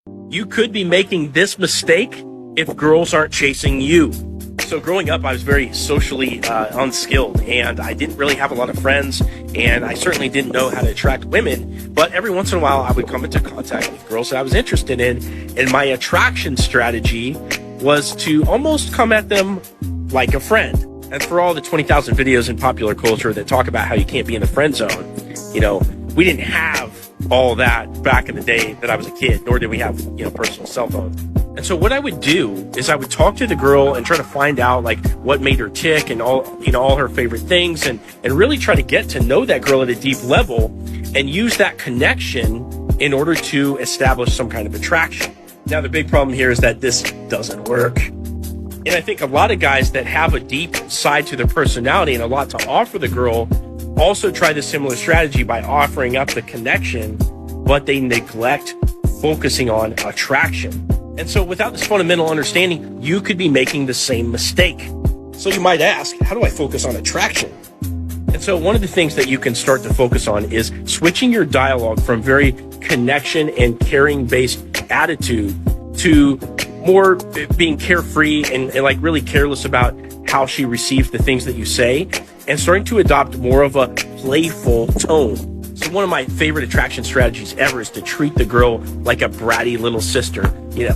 You could be making this mistake if girls aren't chasing you. So growing up, I was very socially unskilled, and I didn't really have a lot of friends, and I certainly didn't know how to attract women. But every once in a while, I would come into contact with girls that I was interested in, and my attraction strategy was to almost come at them like a friend. And for all the 20,000 videos in popular culture that talk about how you can't be in the friend zone, we didn't have all that back in the day that I was a kid, nor did we have, personal cell phones. And so what I would do is I would talk to the girl and try to find out like what made her tick and all her favorite things, and really try to get to know that girl at a deep level and use that connection in order to establish some kind of attraction. Now, the big problem here is that this doesn't work. And I think a lot of guys that have a deep side to their personality and a lot to offer the girl also try the similar strategy by offering up the connection, but they neglect focusing on attraction. And so without this fundamental understanding, you could be making the same mistake. So you might ask, how do I focus on attraction? And so one of the things that you can start to focus on is switching your dialogue from very connection and caring based attitude to more being carefree and like really careless about how she receives the things that you say, and starting to adopt more of a playful tone. So one of my favorite attraction strategies ever is to treat the girl like a bratty little sister,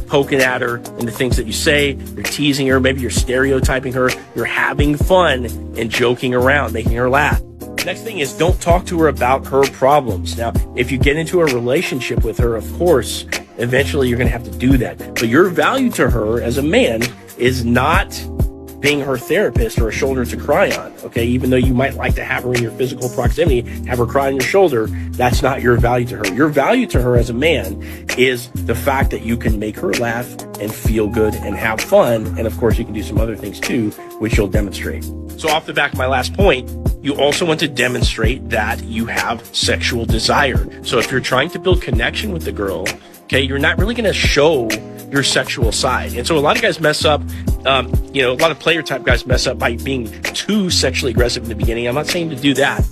poking at her in the things that you say. You're teasing her, maybe you're stereotyping her, you're having fun and joking around, making her laugh. Next thing is, don't talk to her about her problems. Now, if you get into a relationship with her, of course, eventually you're going to have to do that. But your value to her as a man is not being her therapist or a shoulder to cry on, okay? Even though you might like to have her in your physical proximity, have her cry on your shoulder, that's not your value to her. Your value to her as a man is the fact that you can make her laugh and feel good and have fun. And of course, you can do some other things too, which you'll demonstrate. So off the back of my last point, you also want to demonstrate that you have sexual desire. So if you're trying to build connection with the girl, okay, you're not really going to show your sexual side. And so a lot of guys mess up, a lot of player type guys mess up by being too sexually aggressive in the beginning. I'm not saying to do that,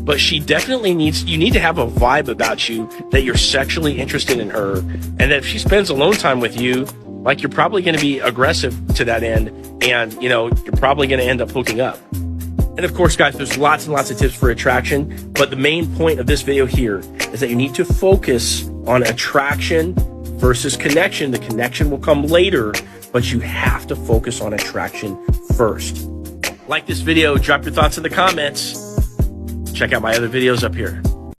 but you need to have a vibe about you that you're sexually interested in her. And that if she spends alone time with you, like, you're probably going to be aggressive to that end, and, you're probably going to end up hooking up. And of course, guys, there's lots and lots of tips for attraction, but the main point of this video here is that you need to focus on attraction versus connection. The connection will come later, but you have to focus on attraction first. Like this video, drop your thoughts in the comments. Check out my other videos up here.